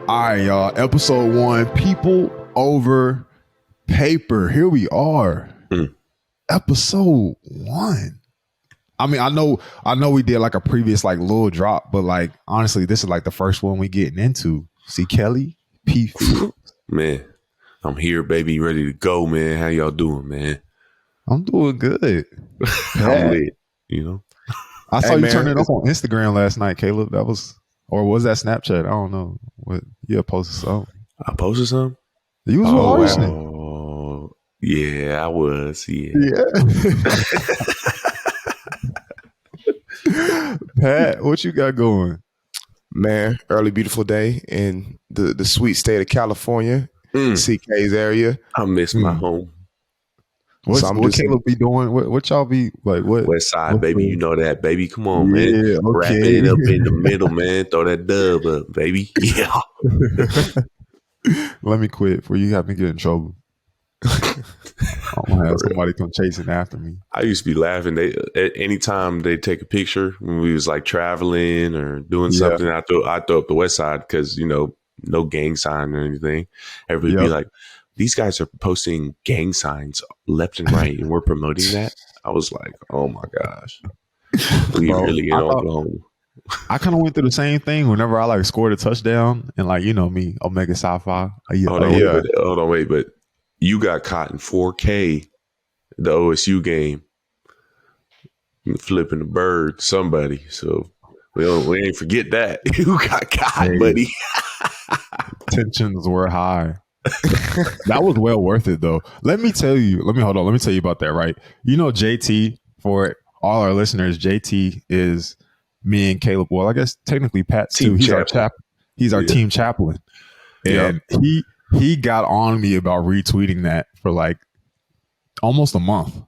All right, y'all. Episode 1, People Over Paper. Here we are. Episode 1. I mean, I know we did like a previous like little drop, but like honestly, this is like the first one we getting into. See Kelly, P Fields. Man, I'm here, baby, ready to go, man. How y'all doing, man? I'm doing good. I'm lit, you know. I saw you turn it up on Instagram last night, Caleb. That was, or was that Snapchat? I don't know. What you posted something? I posted something. You was with Arson. Oh, yeah, I was. Yeah. Pat, what you got going? Man, early beautiful day in the sweet state of California, CK's area. I miss my home. What Caleb be doing? What y'all be like? What West Side, baby? You know that, baby. Come on, yeah, man. Okay. Wrap it up in the middle, man. Throw that dub up, baby. Yeah. Let me quit before you have me get in trouble. I'm gonna have somebody come chasing after me. I used to be laughing. Anytime they take a picture when we was like traveling or doing something, I throw up the West Side because no gang sign or anything. Everybody be like, these guys are posting gang signs left and right, and we're promoting that. I was like, oh my gosh, we really in Oklahoma. I kind of went through the same thing whenever I like scored a touchdown and like me, Omega Sci-Fi. Hold on, wait, but you got caught in 4K, the OSU game, flipping the bird, somebody. So we ain't forget that. You got caught, buddy. Tensions were high. That was well worth it though. Let me tell you about that, right? JT, for all our listeners, JT is me and Caleb. Well, I guess technically Pat's too. He's our chaplain. He's our team chaplain. And he got on me about retweeting that for like almost a month.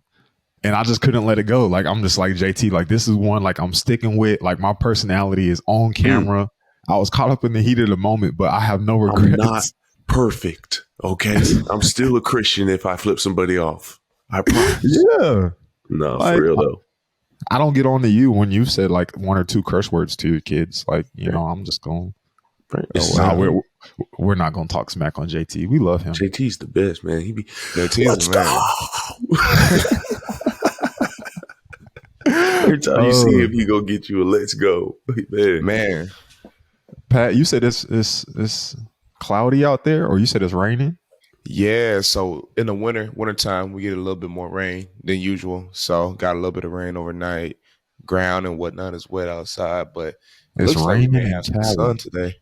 And I just couldn't let it go. Like, I'm just like, JT, like, this is one like I'm sticking with. Like, my personality is on camera. I was caught up in the heat of the moment, but I have no regrets. I'm not perfect, okay? I'm still a Christian if I flip somebody off. I promise. Yeah. No, like, for real though. I don't get on to you when you said like one or two curse words to your kids. Like, I'm just going. We're not going to talk smack on JT. We love him. JT's the best, man. He be JT's the man. Every time you see him, he gonna get you a let's go, man. Pat, you said it's cloudy out there, or you said it's raining? Yeah, so in the wintertime, we get a little bit more rain than usual. So got a little bit of rain overnight. Ground and whatnot is wet outside, but it's raining like have some sun today.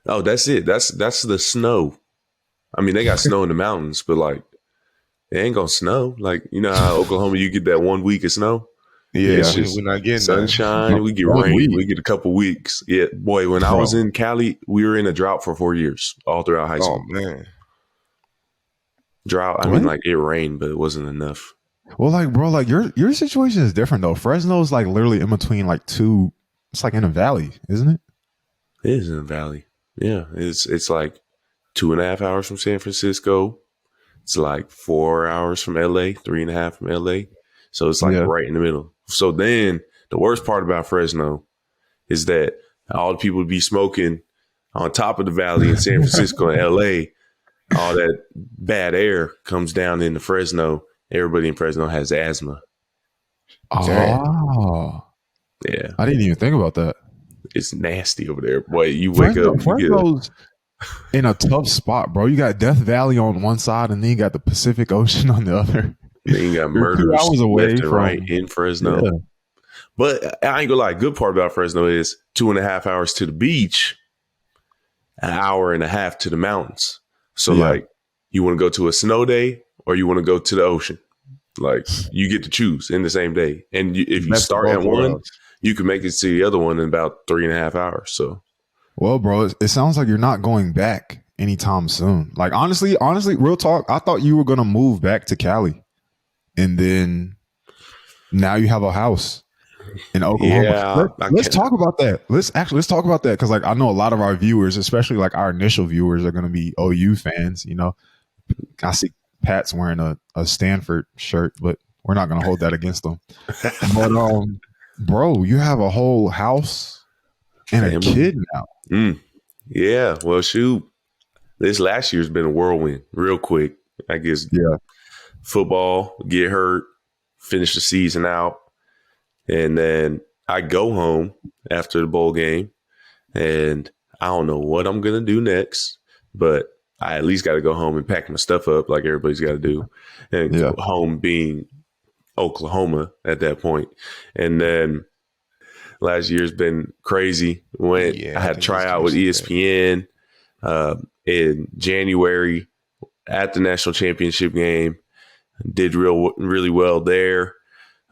Oh, that's it. That's the snow. I mean, they got snow in the mountains, but like it ain't gonna snow. Like, how Oklahoma, you get that 1 week of snow. Yeah, we're not getting sunshine. That. We get rain. We get a couple weeks. Yeah, boy. When I was in Cali, we were in a drought for 4 years, all throughout high school. Oh man, drought. I mean, like it rained, but it wasn't enough. Well, like, bro, like your situation is different though. Fresno's like literally in between like two. It's like in a valley, isn't it? It is in a valley. Yeah, it's like 2.5 hours from San Francisco. It's like 4 hours from LA, 3.5 from LA. So it's like right in the middle. So then the worst part about Fresno is that all the people be smoking on top of the valley in San Francisco and LA. All that bad air comes down into Fresno. Everybody in Fresno has asthma. Oh, yeah. I didn't even think about that. It's nasty over there. Boy, you wake up. Fresno's in a tough spot, bro. You got Death Valley on one side, and then you got the Pacific Ocean on the other. Then you got murders 2 hours away left and right in Fresno. Yeah. But I ain't gonna lie. Good part about Fresno is 2.5 hours to the beach, 1.5 hours to the mountains. So like, you want to go to a snow day or you want to go to the ocean. Like, you get to choose in the same day. And if you start at one, you can make it to the other one in about 3.5 hours. So, well, bro, it sounds like you're not going back anytime soon. Like, honestly, real talk, I thought you were gonna move back to Cali, and then now you have a house in Oklahoma. Yeah, let's talk about that. Let's talk about that, because like I know a lot of our viewers, especially like our initial viewers, are gonna be OU fans. I see Pat's wearing a Stanford shirt, but we're not gonna hold that against them. But bro, you have a whole house and a kid now. Yeah, well, shoot. this last year's been a whirlwind real quick. I guess Yeah. football, get hurt, finish the season out. And then I go home after the bowl game, and I don't know what I'm going to do next, but I at least got to go home and pack my stuff up like everybody's got to do. And Yeah. home being Oklahoma at that point. And then last year's been crazy. I had to try out with ESPN in January at the national championship game. Did really well there.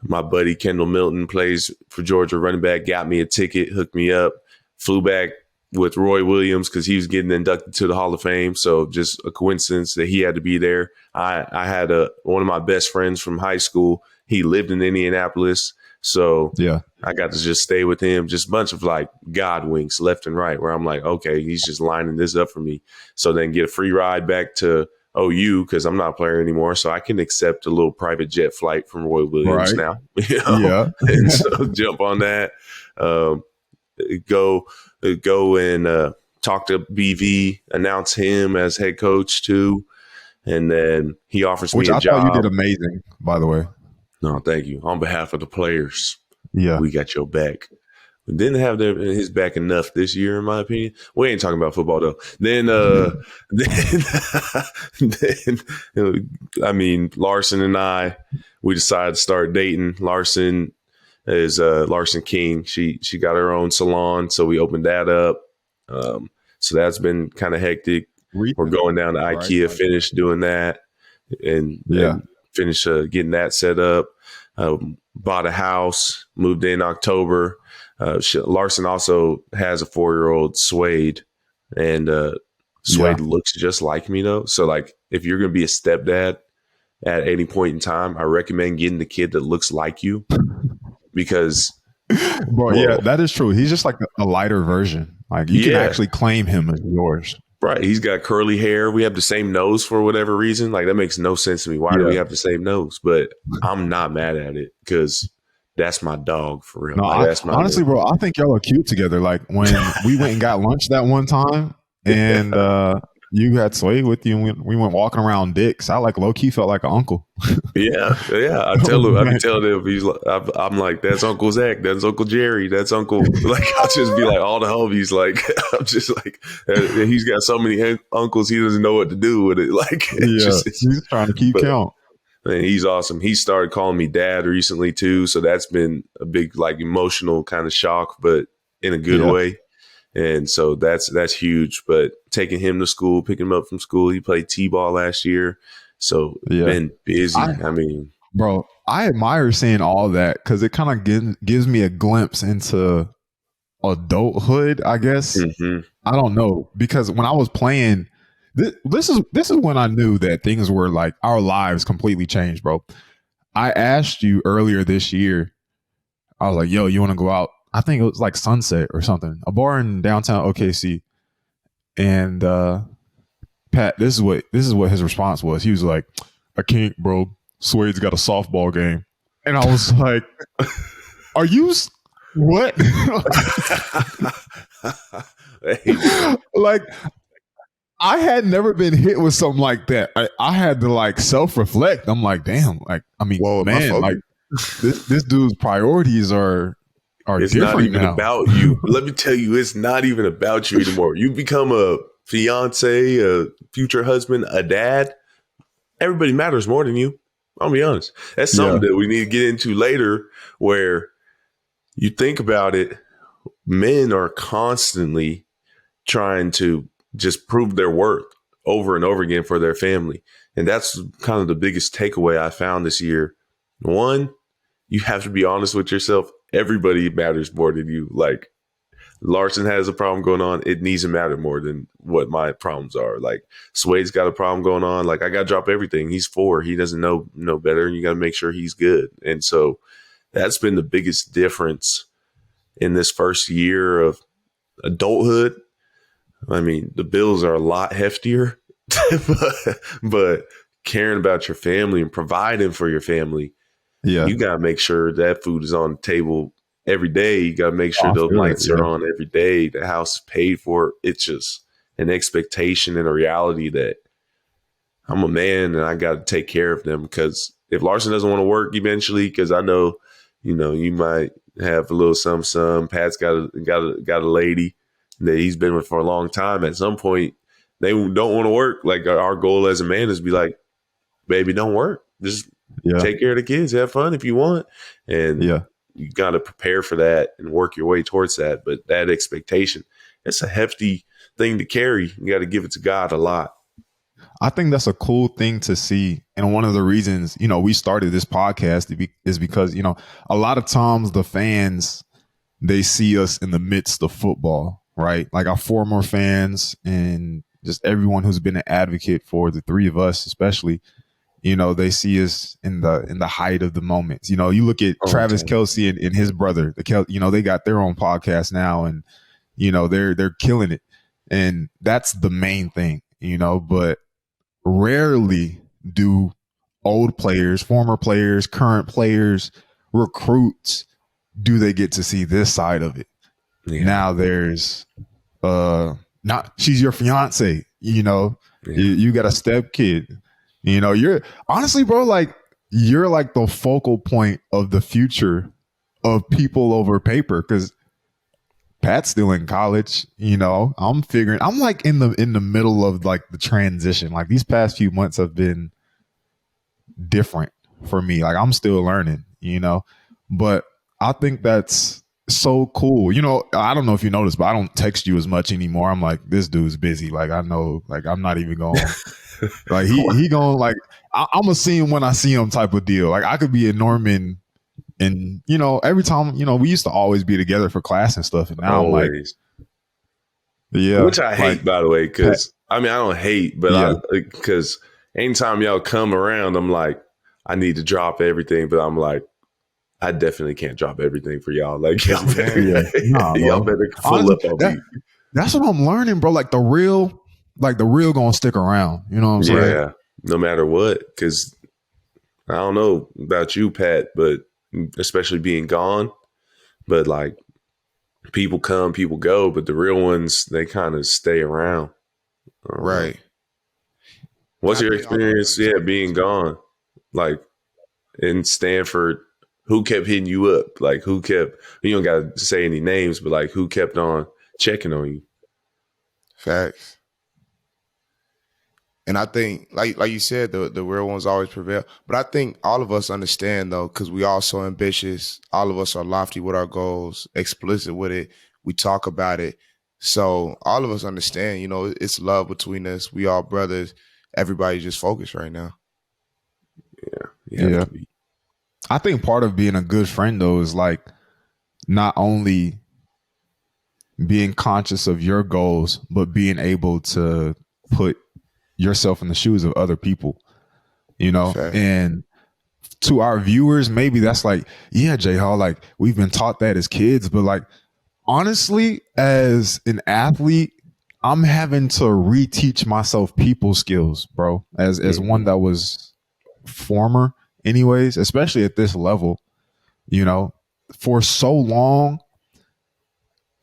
My buddy Kendall Milton plays for Georgia, running back, got me a ticket, hooked me up, flew back with Roy Williams because he was getting inducted to the Hall of Fame. So just a coincidence that he had to be there. I had one of my best friends from high school. He lived in Indianapolis. So Yeah. I got to just stay with him, just a bunch of like God winks left and right where I'm like, okay, he's just lining this up for me. So then get a free ride back to OU because I'm not a player anymore. So I can accept a little private jet flight from Roy Williams now. You know? Yeah. And so jump on that. Go and talk to BV, announce him as head coach too. And then he offers me a job. Which I thought you did amazing, by the way. No, thank you. On behalf of the players, Yeah. we got your back. We didn't have his back enough this year, in my opinion. We ain't talking about football though. Then, I mean, Larson and I, we decided to start dating. Larson is Larson King. She got her own salon, so we opened that up. So that's been kind of hectic. We're going down to IKEA, finish doing that, and finish getting that set up. Bought a house, moved in October. Larson also has a 4-year-old Suede, and Suede looks just like me though. So like, if you're going to be a stepdad at any point in time, I recommend getting the kid that looks like you because, bro, that is true. He's just like a lighter version. Like you can actually claim him as yours. Right. He's got curly hair. We have the same nose for whatever reason. Like that makes no sense to me. Why do we have the same nose? But I'm not mad at it because that's my dog for real. No, like, honestly, bro, I think y'all are cute together. Like when we went and got lunch that one time and you had Sway with you and we went walking around Dick's. I like low key felt like an uncle. Yeah. I tell him, I be telling him, I'm like, that's Uncle Zach, that's Uncle Jerry, that's Uncle. Like I'll just be like all the homies. Like I'm just like, he's got so many uncles, he doesn't know what to do with it. Like he's trying to keep count. And he's awesome. He started calling me dad recently too, so that's been a big like emotional kind of shock, but in a good way. And so that's huge. But taking him to school, picking him up from school, he played t-ball last year, so been busy. I mean, bro, I admire seeing all that because it kind of gives me a glimpse into adulthood, I guess. Mm-hmm. I don't know, because when I was playing. This is when I knew that things were like our lives completely changed, bro. I asked you earlier this year. I was like, "Yo, you want to go out?" I think it was like Sunset or something, a bar in downtown OKC. And Pat, this is what his response was. He was like, "I can't, bro. Suede's got a softball game," and I was like, "Are you what?" Like. I had never been hit with something like that. I had to like self-reflect. I'm like, damn, like, I mean, man, like this dude's priorities are it's different not even now. about you. Let me tell you, it's not even about you anymore. You become a fiance, a future husband, a dad. Everybody matters more than you. I'll be honest. That's something that we need to get into later, where you think about it. Men are constantly trying to just prove their worth over and over again for their family. And that's kind of the biggest takeaway I found this year. One, you have to be honest with yourself. Everybody matters more than you. Like Larson has a problem going on. It needs to matter more than what my problems are. Like Suede's got a problem going on. Like I got to drop everything. He's 4. He doesn't know better. And you got to make sure he's good. And so that's been the biggest difference in this first year of adulthood. I mean, the bills are a lot heftier, but caring about your family and providing for your family, you got to make sure that food is on the table every day. You got to make sure those lights are on every day. The house is paid for. It's just, an expectation and a reality that I'm a man and I got to take care of them. Because if Larson doesn't want to work eventually, because I know, you might have a little some. Pat's got a lady that he's been with for a long time. At some point, they don't want to work. Like our goal as a man is to be like, baby, don't work. Just take care of the kids. Have fun if you want. And you got to prepare for that and work your way towards that. But that expectation, it's a hefty thing to carry. You got to give it to God a lot. I think that's a cool thing to see. And one of the reasons, we started this podcast is because, a lot of times the fans, they see us in the midst of football, right? Like our former fans and just everyone who's been an advocate for the three of us, especially, they see us in the height of the moments. You look at Travis Kelce and his brother, they got their own podcast now, and they're killing it, and that's the main thing. But rarely do old players, former players, current players, recruits, do they get to see this side of it. Now there's not she's your fiance, you got a step kid. You're honestly, bro, like you're like the focal point of the future of people over paper, because Pat's still in college. I'm like in the middle of like the transition. Like these past few months have been different for me. Like I'm still learning, but I think that's so cool. I don't know if you noticed, but I don't text you as much anymore. I'm like, this dude's busy. Like I know, like I'm not even going. Like he going, like I'm gonna see him when I see him type of deal. Like I could be in Norman, and every time we used to always be together for class and stuff, and now Always. I'm like, which I hate, by the way, because I don't hate, but because anytime y'all come around, I'm like, I need to drop everything, but I'm like, I definitely can't drop everything for y'all. Like y'all better, y'all better full up on me. That's what I'm learning, bro. Like the real gonna stick around. You know what I'm saying? Yeah, no matter what. Because I don't know about you, Pat, but especially being gone, but like people come, people go, but the real ones, they kind of stay around. Right. What's your experience? Yeah, being gone, like in Stanford. Who kept hitting you up? Like who kept? You don't got to say any names, but like who kept on checking on you? Facts. And I think, like you said, the real ones always prevail. But I think all of us understand, though, because we all so ambitious. All of us are lofty with our goals, explicit with it. We talk about it. So all of us understand, it's love between us. We all brothers. Everybody just focused right now. Yeah. I think part of being a good friend, though, is like not only being conscious of your goals, but being able to put yourself in the shoes of other people, Fact. And to our viewers, maybe that's like, yeah, J Hall, like we've been taught that as kids, but like honestly, as an athlete, I'm having to reteach myself people skills, bro, as one that was former anyways, especially at this level. For so long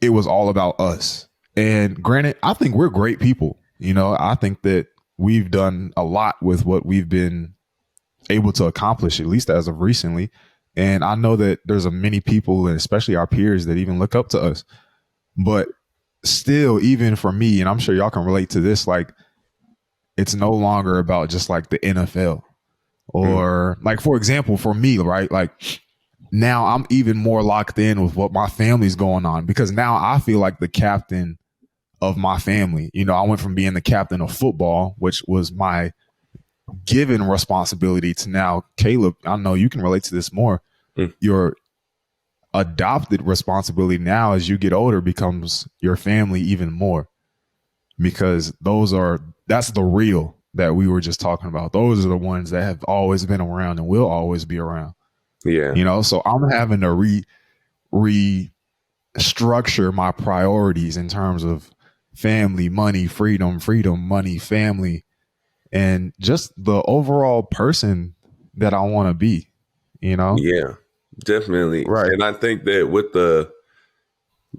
it was all about us, and granted, I think we're great people. I think that we've done a lot with what we've been able to accomplish, at least as of recently, and I know that there's many people, and especially our peers, that even look up to us. But still, even for me, and I'm sure y'all can relate to this, like it's no longer about just like the NFL. Or like, for example, for me, right? Like now I'm even more locked in with what my family's going on, because now I feel like the captain of my family. I went from being the captain of football, which was my given responsibility, to now, Caleb, I know you can relate to this more. Your adopted responsibility now as you get older becomes your family even more, because that's the real that we were just talking about. Those are the ones that have always been around and will always be around. Yeah. So I'm having to restructure my priorities in terms of family, money, freedom, money, family, and just the overall person that I want to be, Yeah, definitely. Right. And I think that with the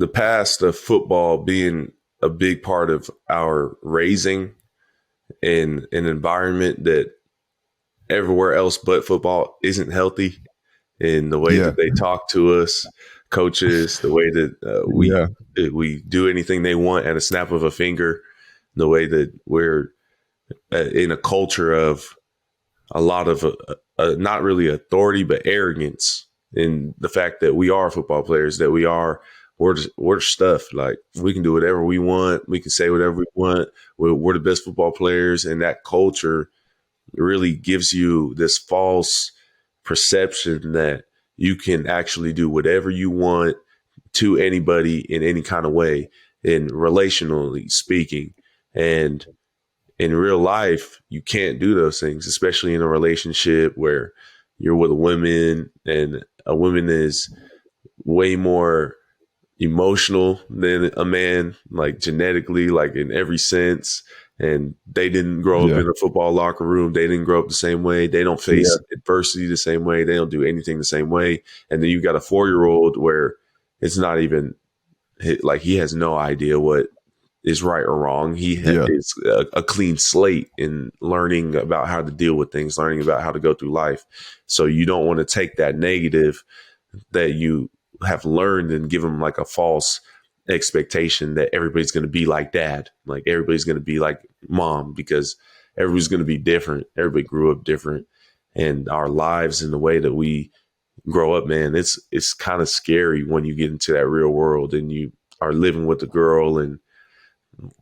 past of football being a big part of our raising in an environment that everywhere else but football isn't healthy, in the way Yeah. that they talk to us, coaches, the way that Yeah. we do anything they want at a snap of a finger, the way that we're in a culture of a lot of not really authority but arrogance in the fact that we are football players, that we're stuff. Like, we can do whatever we want, we can say whatever we want, we're the best football players, and that culture really gives you this false perception that you can actually do whatever you want to anybody in any kind of way, in relationally speaking. And in real life, you can't do those things, especially in a relationship where you're with a woman, and a woman is way more emotional than a man, like genetically, like in every sense. And they didn't grow up Yeah. in a football locker room. They didn't grow up the same way. They don't face adversity the same way. They don't do anything the same way. And then you got a 4-year-old where it's not even like, he has no idea what is right or wrong. He is a clean slate in learning about how to deal with things, learning about how to go through life. So you don't want to take that negative that you have learned and give them like a false expectation that everybody's going to be like dad, like everybody's going to be like mom, because everybody's going to be different. Everybody grew up different, and our lives and the way that we grow up, man, it's kind of scary when you get into that real world and you are living with a girl and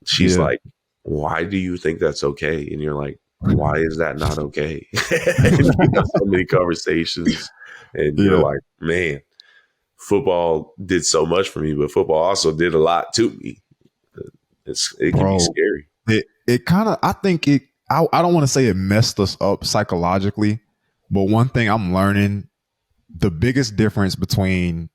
she's like, why do you think that's okay? And you're like, why is that not okay? And you have so many conversations, and you're like, man, football did so much for me, but football also did a lot to me. It can be scary. It kind of, I think I don't want to say it messed us up psychologically, but one thing I'm learning, the biggest difference between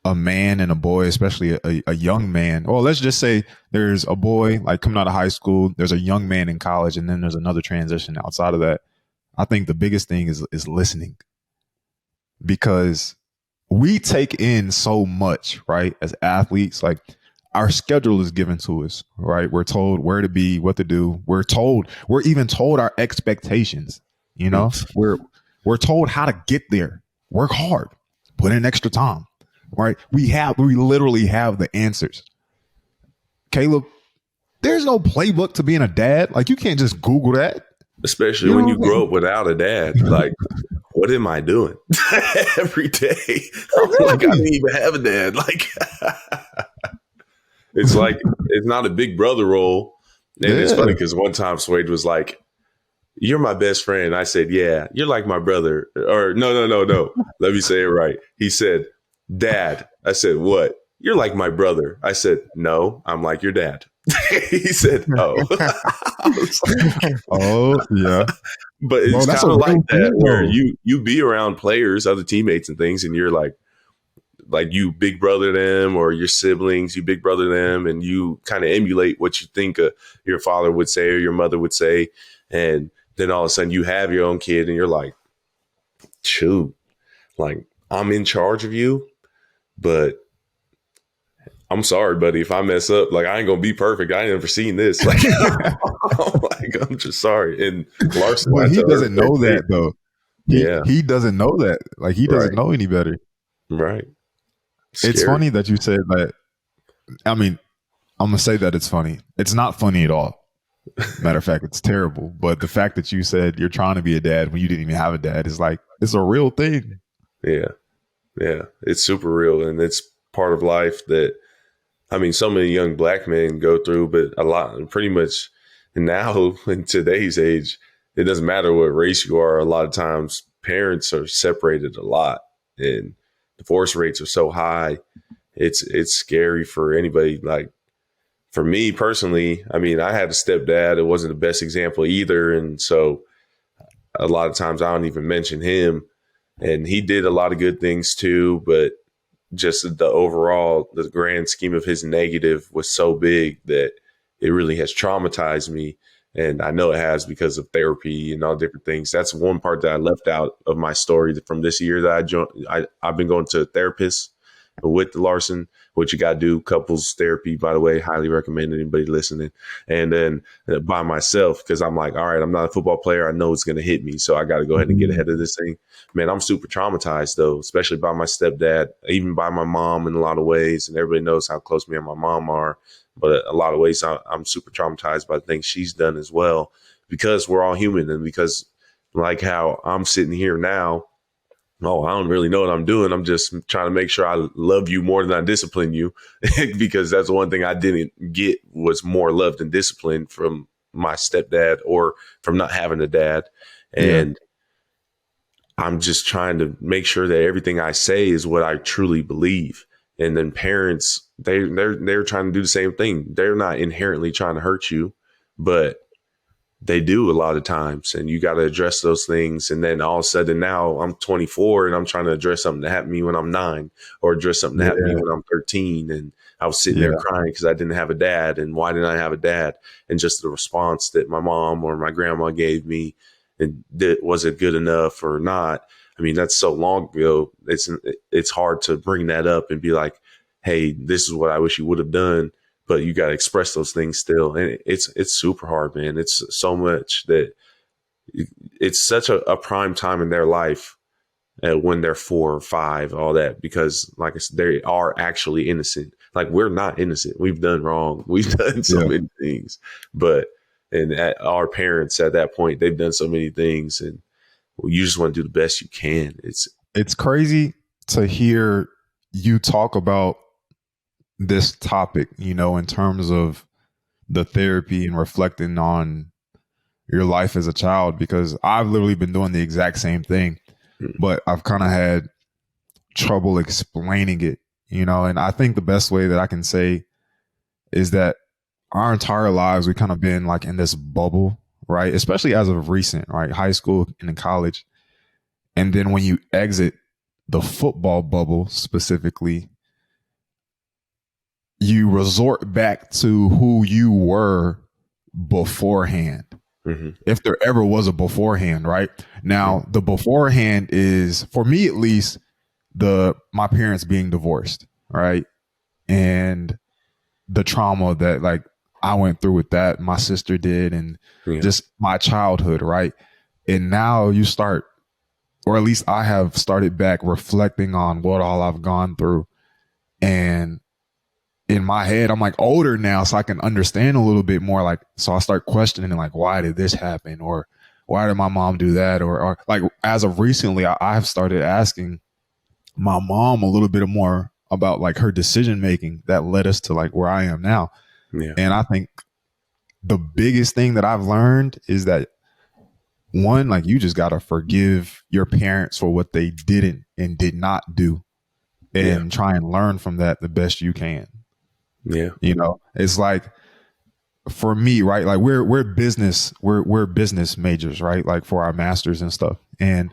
a man and a boy, especially a young man, well, let's just say there's a boy like coming out of high school, there's a young man in college, and then there's another transition outside of that. I think the biggest thing is listening, because we take in so much, right? As athletes, like, our schedule is given to us, right? We're told where to be, what to do. We're even told our expectations. You know, we're told how to get there. Work hard, put in extra time, right? We literally have the answers. Caleb, there's no playbook to being a dad. Like, you can't just Google that. Especially when you grow up without a dad. Like, what am I doing every day? I'm like, I didn't even have a dad. Like, it's like, it's not a big brother role. And it's funny because one time Swade was like, you're my best friend. I said, yeah, you're like my brother. Or no. Let me say it right. He said, Dad. I said, what? You're like my brother. I said, no, I'm like your dad. He said, oh. Oh, yeah. But it's kind of like that, where you be around players, other teammates and things, and you're like you big brother them, or your siblings, you big brother them, and you kind of emulate what you think your father would say or your mother would say. And then all of a sudden you have your own kid and you're like, shoot, like, I'm in charge of you, but I'm sorry, buddy, if I mess up, like, I ain't gonna be perfect. I ain't never seen this. Like, I'm just sorry. And Larson, but he doesn't know that though. He doesn't know that. Like, he doesn't know any better. Right. Scary. It's funny that you said that. I mean, I'm gonna say that it's funny. It's not funny at all. Matter of fact, it's terrible. But the fact that you said you're trying to be a dad when you didn't even have a dad is like, it's a real thing. Yeah. It's super real, and it's part of life that, I mean, so many young black men go through, but a lot, pretty much now in today's age, it doesn't matter what race you are. A lot of times parents are separated a lot, and divorce rates are so high. It's scary for anybody. Like, for me personally, I mean, I had a stepdad. It wasn't the best example either. And so a lot of times I don't even mention him, and he did a lot of good things too, but just the grand scheme of his negative was so big that it really has traumatized me. And I know it has, because of therapy and all different things. That's one part that I left out of my story from this year that I've been going to a therapist with Larson, what you got to do. Couples therapy, by the way, highly recommend anybody listening. And then by myself, because I'm like, all right, I'm not a football player. I know it's going to hit me. So I got to go ahead and get ahead of this thing. Man, I'm super traumatized, though, especially by my stepdad, even by my mom in a lot of ways. And everybody knows how close me and my mom are. But a lot of ways, I'm super traumatized by the things she's done as well, because we're all human. And because like how I'm sitting here now, oh, I don't really know what I'm doing. I'm just trying to make sure I love you more than I discipline you, because that's the one thing I didn't get was more love than discipline from my stepdad or from not having a dad. And I'm just trying to make sure that everything I say is what I truly believe. And then parents, they're trying to do the same thing. They're not inherently trying to hurt you, but they do a lot of times, and you got to address those things. And then all of a sudden now I'm 24 and I'm trying to address something that happened to me when I'm 9, or address something that happened to me when I'm 13. And I was sitting there crying because I didn't have a dad. And why didn't I have a dad? And just the response that my mom or my grandma gave me, and was it good enough or not? I mean, that's so long ago. It's hard to bring that up and be like, hey, this is what I wish you would have done. But you got to express those things still. And it's super hard, man. It's so much that it's such a prime time in their life when they're 4 or 5, all that, because like I said, they are actually innocent. Like, we're not innocent. We've done wrong. We've done so many things, and our parents at that point, they've done so many things, and you just want to do the best you can. It's crazy to hear you talk about this topic, in terms of the therapy and reflecting on your life as a child, because I've literally been doing the exact same thing, but I've kind of had trouble explaining it, and I think the best way that I can say is that our entire lives, we kind of been like in this bubble, right? Especially as of recent, right? High school and in college. And then when you exit the football bubble specifically, you resort back to who you were beforehand. If there ever was a beforehand, right? Now, the beforehand is, for me at least, my parents being divorced, right? And the trauma that like I went through with that, my sister did, and just my childhood, right? And now you start, or at least I have started back reflecting on what all I've gone through. And in my head, I'm like older now, so I can understand a little bit more. Like, so I start questioning, like, why did this happen? Or why did my mom do that? Or like, as of recently, I have started asking my mom a little bit more about like her decision making that led us to like where I am now. And I think the biggest thing that I've learned is that, one, like, you just got to forgive your parents for what they didn't and did not do, and try and learn from that the best you can. It's like, for me, right? Like, we're business majors, right? Like, for our masters and stuff. And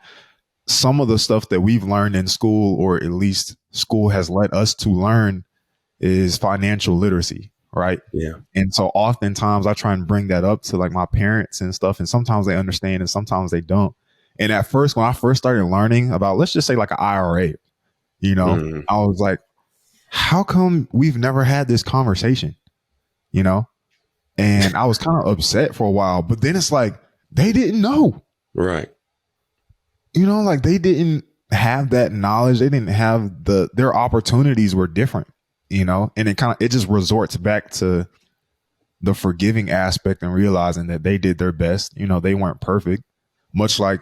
some of the stuff that we've learned in school, or at least school has led us to learn, is financial literacy, right? And so oftentimes I try and bring that up to like my parents and stuff, and sometimes they understand and sometimes they don't. And at first, when I first started learning about, let's just say like an IRA, I was like, how come we've never had this conversation? And I was kind of upset for a while, but then it's like, they didn't know. Right. Like, they didn't have that knowledge. They didn't have their opportunities were different, and it just resorts back to the forgiving aspect and realizing that they did their best. They weren't perfect, much like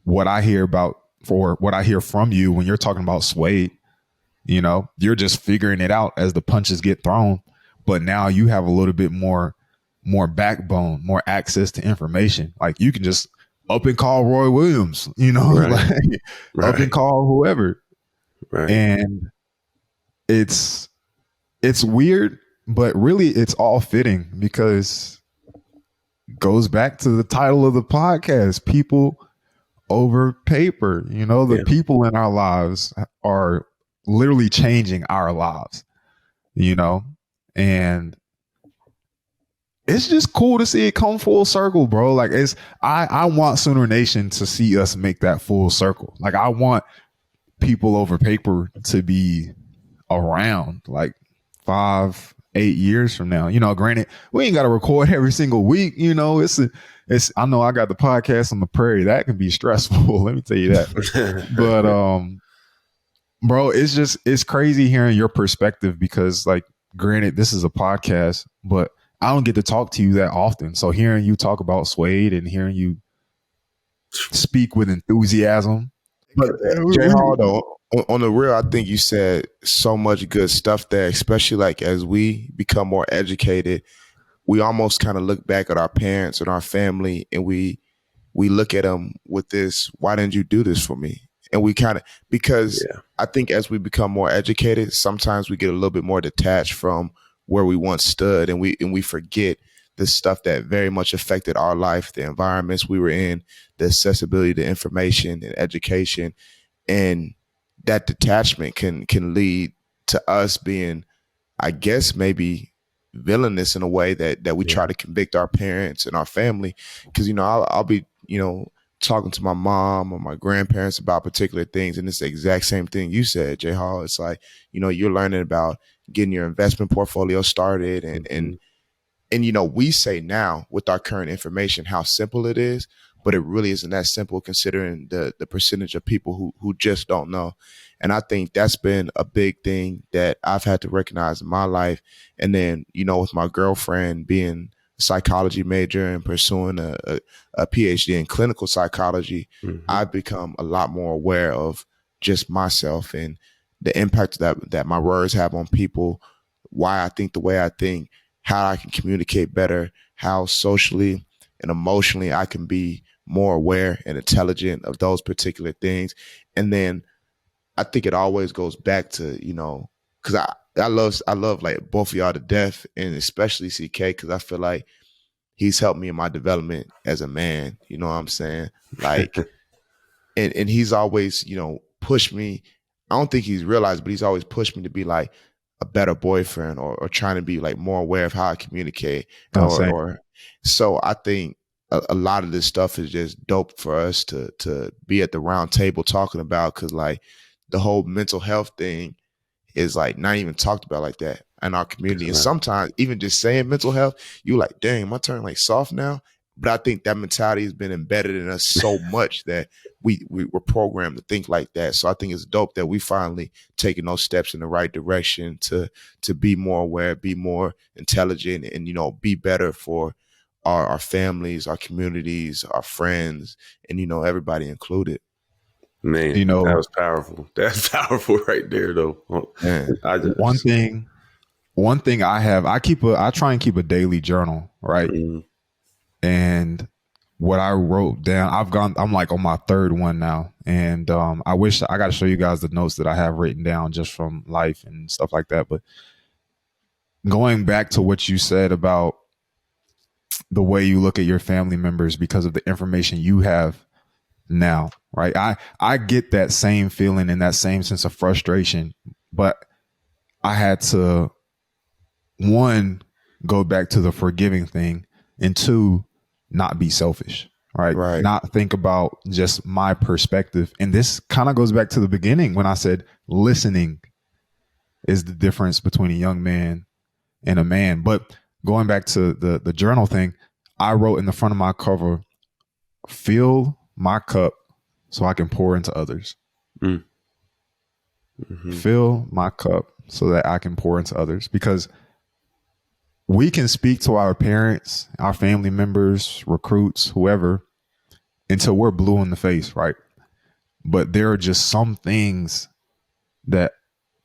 what I hear from you when you're talking about Suede. You're just figuring it out as the punches get thrown, but now you have a little bit more backbone, more access to information. Like, you can just up and call Roy Williams, up and call whoever. Right. And it's weird, but really it's all fitting, because it goes back to the title of the podcast, people over paper. The people in our lives are literally changing our lives, and it's just cool to see it come full circle, bro. Like, I want Sooner Nation to see us make that full circle. Like, I want people over paper to be around like 5-8 years from now. Granted, we ain't got to record every single week. It's I know I got the podcast on the prairie. That can be stressful. Let me tell you that. But bro, it's crazy hearing your perspective because, like, granted, this is a podcast, but I don't get to talk to you that often. So hearing you talk about Suede and hearing you speak with enthusiasm. But Jay Hall, though, on the real, I think you said so much good stuff there, especially like as we become more educated, we almost kind of look back at our parents and our family and we look at them with this, why didn't you do this for me? And we kind of, because I think as we become more educated, sometimes we get a little bit more detached from where we once stood, and we forget the stuff that very much affected our life, the environments we were in, the accessibility to information and education. And that detachment can lead to us being, I guess, maybe villainous in a way that we try to convict our parents and our family. Because, I'll be, talking to my mom or my grandparents about particular things, and it's the exact same thing you said, Jay Hall. It's like, you're learning about getting your investment portfolio started, and we say now with our current information how simple it is, but it really isn't that simple considering the percentage of people who just don't know. And I think that's been a big thing that I've had to recognize in my life. And then, with my girlfriend being a psychology major and pursuing a PhD in clinical psychology, I've become a lot more aware of just myself and the impact that my words have on people, why I think the way I think, how I can communicate better, how socially and emotionally I can be more aware and intelligent of those particular things. And then I think it always goes back to, because I love like both of y'all to death, and especially CK, because I feel like he's helped me in my development as a man. You know what I'm saying? Like, and he's always, pushed me. I don't think he's realized, but he's always pushed me to be like a better boyfriend, or trying to be like more aware of how I communicate. Or so I think a lot of this stuff is just dope for us to be at the round table talking about, because like the whole mental health thing is like not even talked about like that in our community. And sometimes even just saying mental health, you like, dang, am I turning like soft now? But I think that mentality has been embedded in us so much that we were programmed to think like that. So I think it's dope that we finally taking those steps in the right direction to be more aware, be more intelligent, and be better for our families, our communities, our friends, and everybody included. Man, that was powerful. That's powerful right there, though. Man, one thing I try and keep a daily journal, right? And what I wrote down, I'm like on my third one now. And I wish I got to show you guys the notes that I have written down just from life and stuff like that. But going back to what you said about the way you look at your family members because of the information you have now, right? I get that same feeling and that same sense of frustration, but I had to, one, go back to the forgiving thing, and two, not be selfish, right? Not think about just my perspective. And this kind of goes back to the beginning when I said listening is the difference between a young man and a man. But going back to the journal thing, I wrote in the front of my cover, fill my cup so I can pour into others. Fill my cup so that I can pour into others, because we can speak to our parents, our family members, recruits, whoever, until we're blue in the face, right? But there are just some things that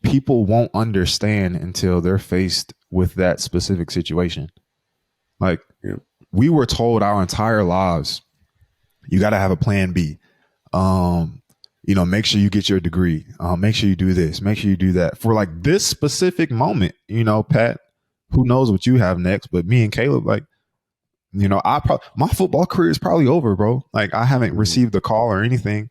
people won't understand until they're faced with that specific situation. Like, we were told our entire lives, you got to have a plan B. Make sure you get your degree. Make sure you do this. Make sure you do that for like this specific moment. Pat, who knows what you have next? But me and Caleb, like, my football career is probably over, bro. Like, I haven't received a call or anything,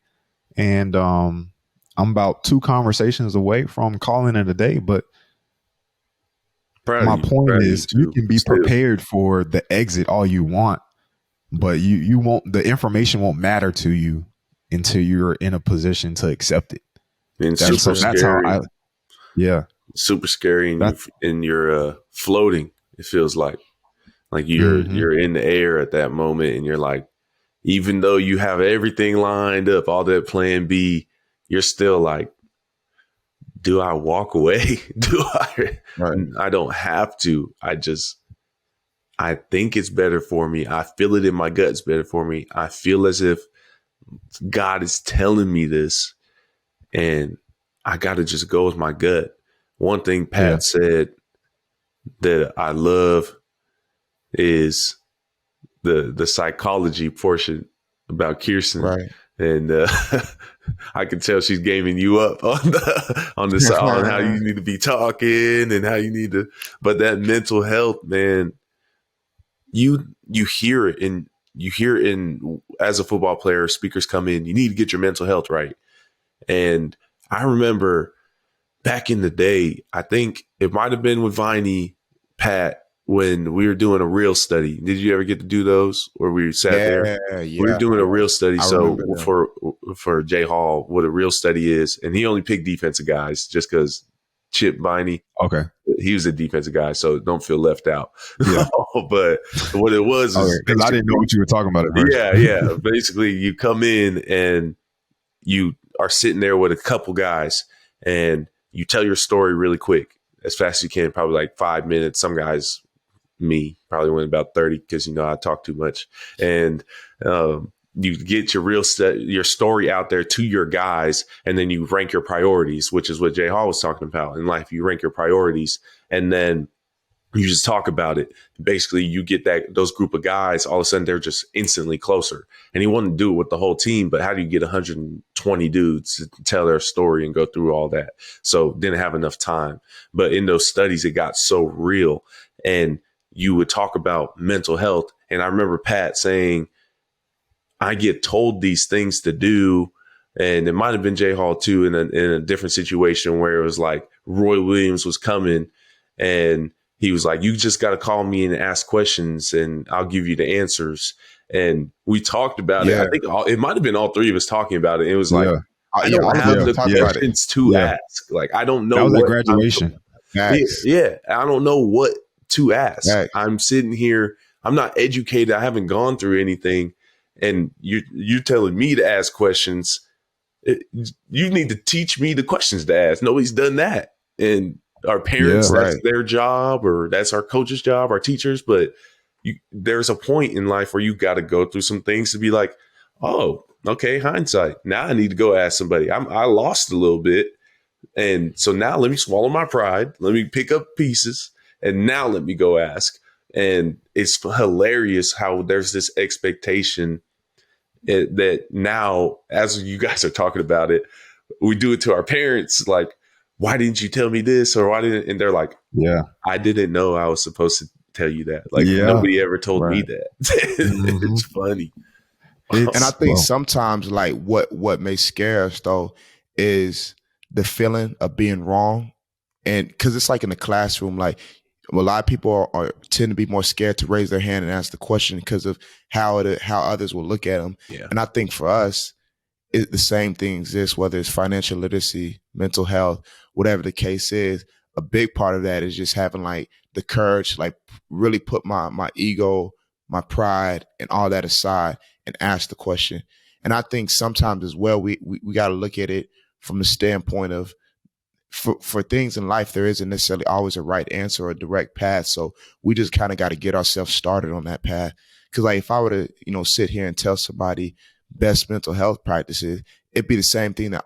and I'm about 2 conversations away from calling it a day. But my point is, you can be prepared for the exit all you want, but you won't. The information won't matter to you until you're in a position to accept it. And that's how. super scary, and you're floating. It feels like you're in the air at that moment, and you're like, even though you have everything lined up, all that plan B, you're still like, do I walk away? Do I? Right. I don't have to. I think it's better for me. I feel it in my gut. It's better for me. I feel as if God is telling me this, and I got to just go with my gut. One thing Pat said that I love is the psychology portion about Kirsten, Right. and I can tell she's gaming you up on on how you need to be talking and how you need to. But that mental health, man, you hear it in as a football player, speakers come in. You need to get your mental health right, and I remember back in the day, I think it might have been with Viney, Pat, when we were doing a real study. Did you ever get to do those where we sat there? We were doing a real study. I So remember that. for Jay Hall, what a real study is, and he only picked defensive guys just because Chip Viney, Okay. he was a defensive guy, so don't feel left out. Yeah. But what it was is because I didn't know what you were talking about at first. yeah. Basically, you come in and you are sitting there with a couple guys, and you tell your story really quick, as fast as you can, probably like 5 minutes. Some guys, me, probably went about 30 because, I talk too much. And you get your story out there to your guys, and then you rank your priorities, which is what Jay Hall was talking about in life. You rank your priorities, and then you just talk about it. Basically, you get those group of guys, all of a sudden they're just instantly closer. And he wanted to do it with the whole team, but how do you get 120 dudes to tell their story and go through all that? So didn't have enough time. But in those studies, it got so real. And you would talk about mental health. And I remember Pat saying, I get told these things to do. And it might have been Jay Hall too, in a different situation where it was like Roy Williams was coming, and he was like, you just got to call me and ask questions and I'll give you the answers. And we talked about it. I think it might have been all three of us talking about it. It was like, I don't have the questions to ask. Like, I don't know. That was at graduation. Yeah. I don't know what to ask. I'm sitting here. I'm not educated. I haven't gone through anything. And you're telling me to ask questions. You need to teach me the questions to ask. Nobody's done that. And our parents, that's their job, or that's our coach's job, our teachers. But there's a point in life where you got to go through some things to be like, oh, okay, hindsight. Now I need to go ask somebody. I lost a little bit. And so now let me swallow my pride. Let me pick up pieces. And now let me go ask. And it's hilarious how there's this expectation that now, as you guys are talking about it, we do it to our parents. Like, why didn't you tell me this? Or why didn't? And they're like, I didn't know I was supposed to tell you that. Like, nobody ever told me that. It's funny. And I think sometimes, like, what may scare us though is the feeling of being wrong. And because it's like in the classroom, like a lot of people tend to be more scared to raise their hand and ask the question because of how others will look at them. And I think for us, the same thing exists, whether it's financial literacy, mental health, whatever the case is. A big part of that is just having like the courage, like really put my ego, my pride, and all that aside and ask the question. And I think sometimes as well, we got to look at it from the standpoint of for things in life, there isn't necessarily always a right answer or a direct path. So we just kind of got to get ourselves started on that path. Because like if I were to, sit here and tell somebody best mental health practices, it'd be the same thing that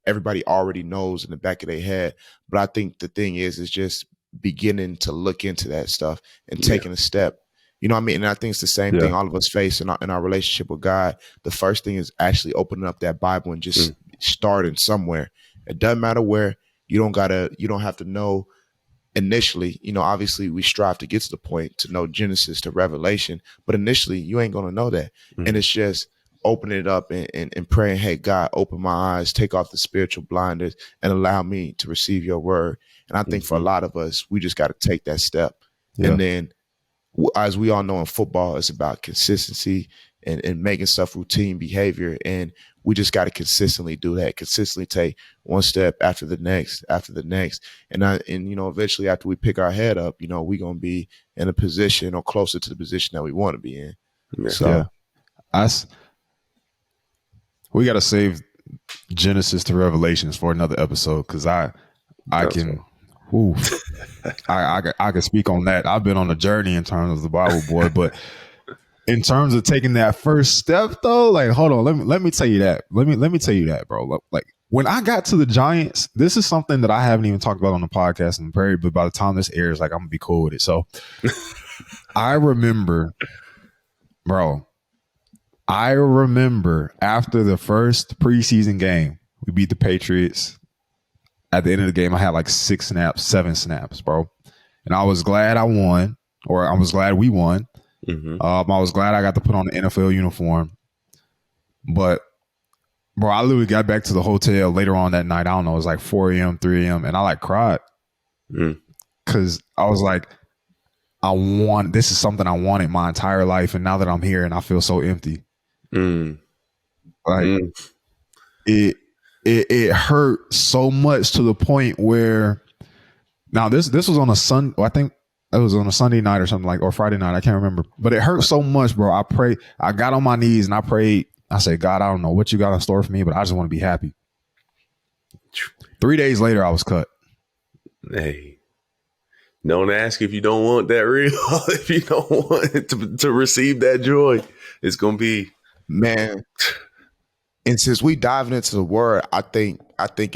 everybody already knows in the back of their head. But I think the thing is just beginning to look into that stuff and taking a step. You know what I mean? And I think it's the same thing all of us face in our relationship with God. The first thing is actually opening up that Bible and just starting somewhere. It doesn't matter where. You don't have to know initially. Obviously we strive to get to the point to know Genesis to Revelation, but initially you ain't going to know that. And it's just opening it up and praying, hey, God, open my eyes, take off the spiritual blinders and allow me to receive your word. And I think for a lot of us, we just got to take that step. And then as we all know in football, it's about consistency and making stuff routine behavior. And we just got to consistently do that, consistently take one step after the next. And eventually after we pick our head up, we're going to be in a position or closer to the position that we want to be in. Yeah. So we got to save Genesis to Revelations for another episode, because I can I can speak on that. I've been on a journey in terms of the Bible, boy, but in terms of taking that first step though, like, hold on, let me tell you that. Let me tell you that, bro. Like, when I got to the Giants, this is something that I haven't even talked about on the podcast in Prairie, but by the time this airs, like, I'm gonna be cool with it. So I remember after the first preseason game, we beat the Patriots. At the end of the game, I had like 7 snaps, bro. And I was glad I won, or I was glad we won. Mm-hmm. I was glad I got to put on the NFL uniform. But, bro, I literally got back to the hotel later on that night. I don't know, it was like 4 a.m., 3 a.m. And I like cried. Because I was like, this is something I wanted my entire life. And now that I'm here and I feel so empty. It hurt so much to the point where, now this was on a Sunday. I think it was on a Sunday night or something, or Friday night. I can't remember, but it hurt so much, bro. I got on my knees and I prayed. I said, God, I don't know what you got in store for me, but I just want to be happy. 3 days later, I was cut. Hey, don't ask if you don't want that real. If you don't want to receive that joy, it's going to be, man. And since we diving into the word, I think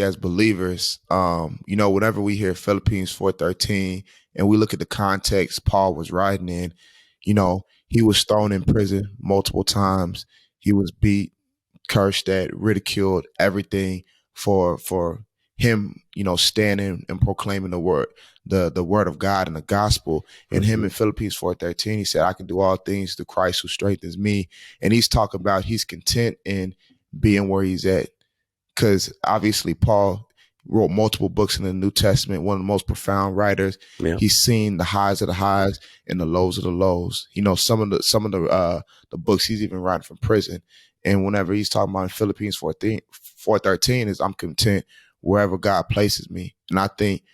as believers, whenever we hear Philippines 4:13 and we look at the context Paul was writing in, he was thrown in prison multiple times. He was beat, cursed at, ridiculed, everything for him, standing and proclaiming the word of God and the gospel. And him in Philippines 4:13, he said, I can do all things through Christ who strengthens me. And he's talking about he's content in being where he's at, because obviously Paul wrote multiple books in the New Testament, one of the most profound writers. Yeah. He's seen the highs of the highs and the lows of the lows. Some of the books he's even writing from prison. And whenever he's talking about in Philippines 4:13 is, I'm content wherever God places me. And I think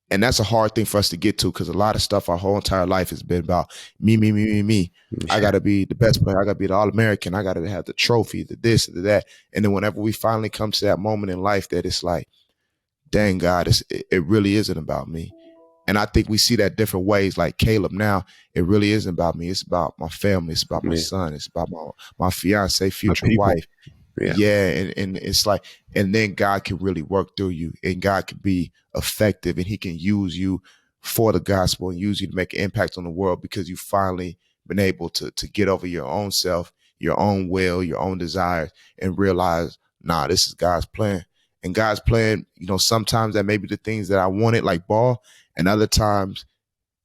and that's a hard thing for us to get to, because a lot of stuff our whole entire life has been about me. Sure. I got to be the best player. I got to be the All-American. I got to have the trophy, the this, the that. And then whenever we finally come to that moment in life that it's like, dang, God, it really isn't about me. And I think we see that different ways. Like Caleb now, it really isn't about me. It's about my family. It's about my son. It's about my fiance, future wife. Yeah. And it's like, and then God can really work through you, and God can be effective, and he can use you for the gospel and use you to make an impact on the world, because you finally been able to get over your own self, your own will, your own desires, and realize, nah, this is God's plan. And God's plan, sometimes that may be the things that I wanted, like ball, and other times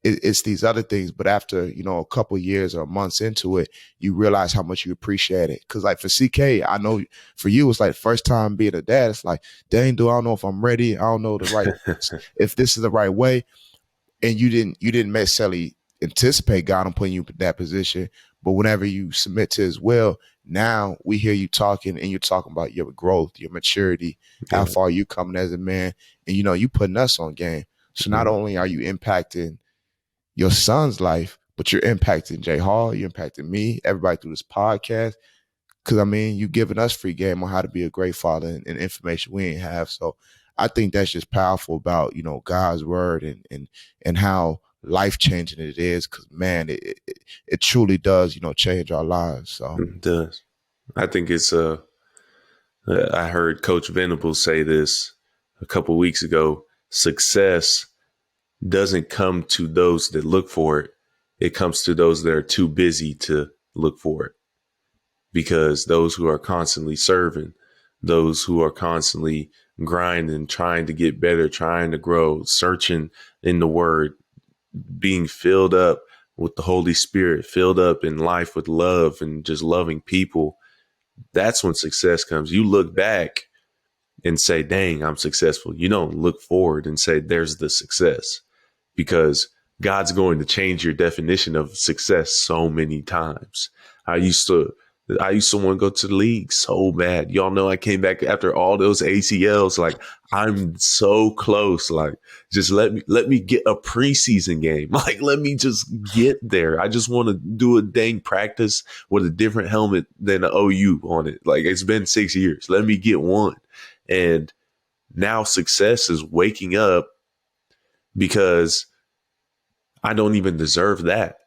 it's these other things. But after, a couple of years or months into it, you realize how much you appreciate it. Because like for CK, I know for you, it's like first time being a dad. It's like, dang, I don't know if I'm ready. I don't know if this is the right way. And you didn't necessarily anticipate God on putting you in that position. But whenever you submit to his will, now we hear you talking, and you're talking about your growth, your maturity, how far you coming as a man. And, you putting us on game. So not only are you impacting your son's life, but you're impacting Jay Hall, you're impacting me, everybody through this podcast. Because, you giving us free game on how to be a great father and information we ain't have. So I think that's just powerful about, God's word and how life-changing it is. Because, man, it truly does, change our lives. So it does. I think it's I heard Coach Venables say this a couple weeks ago. Success doesn't come to those that look for it. It comes to those that are too busy to look for it. Because those who are constantly serving, those who are constantly grinding, trying to get better, trying to grow, searching in the word, being filled up with the Holy Spirit, filled up in life with love and just loving people, that's when success comes. You look back and say, dang, I'm successful. You don't look forward and say, there's the success. Because God's going to change your definition of success so many times. I used to want to go to the league so bad. Y'all know I came back after all those ACLs. Like, I'm so close. Like, just let me get a preseason game. Like, let me just get there. I just want to do a dang practice with a different helmet than the OU on it. Like, it's been 6 years. Let me get one. And now success is waking up because I don't even deserve that.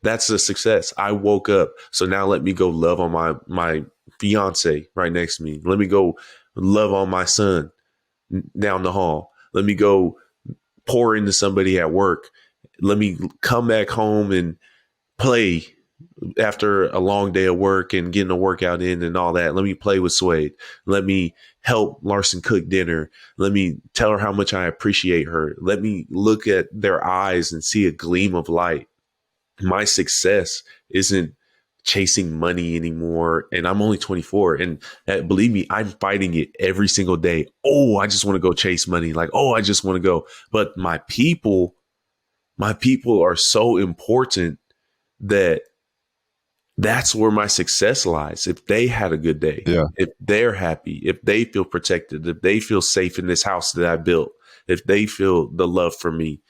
That's a success. I woke up. So now let me go love on my fiance right next to me. Let me go love on my son down the hall. Let me go pour into somebody at work. Let me come back home and play after a long day of work and getting a workout in and all that. Let me play with Suede. Let me help Larson cook dinner. Let me tell her how much I appreciate her. Let me look at their eyes and see a gleam of light. My success isn't chasing money anymore. And I'm only 24. And believe me, I'm fighting it every single day. Oh, I just want to go chase money. Like, oh, I just want to go. But my people are so important that that's where my success lies. If they had a good day, if they're happy, if they feel protected, if they feel safe in this house that I built, if they feel the love for me.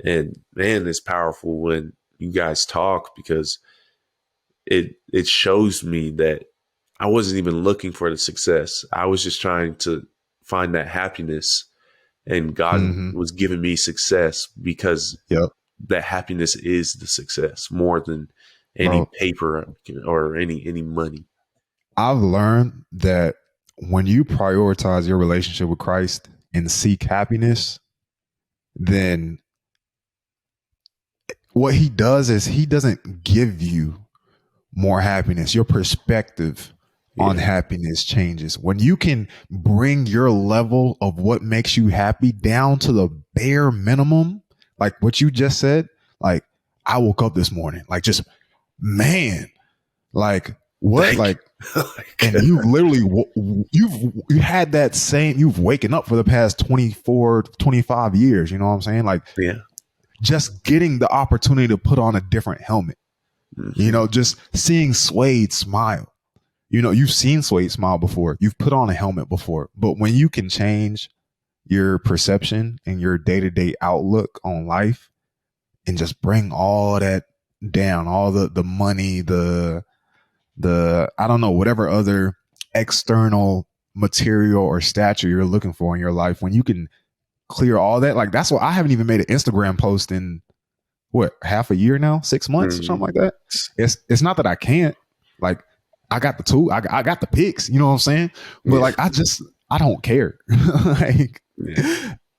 And man, it's powerful when you guys talk, because it shows me that I wasn't even looking for the success. I was just trying to find that happiness, and God was giving me success because that happiness is the success more than any paper or any money. I've learned that when you prioritize your relationship with Christ and seek happiness, then what he does is he doesn't give you more happiness. Your perspective on happiness changes. When you can bring your level of what makes you happy down to the bare minimum, like what you just said, like, I woke up this morning, like, just, man, like, what? Like, and you've literally, you had that same, you've waken up for the past 24, 25 years. You know what I'm saying? Like, just getting the opportunity to put on a different helmet, you know, just seeing Suede smile. You know, you've seen Suede smile before. You've put on a helmet before. But when you can change your perception and your day-to-day outlook on life and just bring all that down, all the money, the I don't know, whatever other external material or stature you're looking for in your life, when you can clear all that, like, that's why I haven't even made an Instagram post in what, half a year now, 6 months or something like that. It's not that I can't, like, I got the tool, I got the pics, you know what I'm saying? But like, I don't care. Like,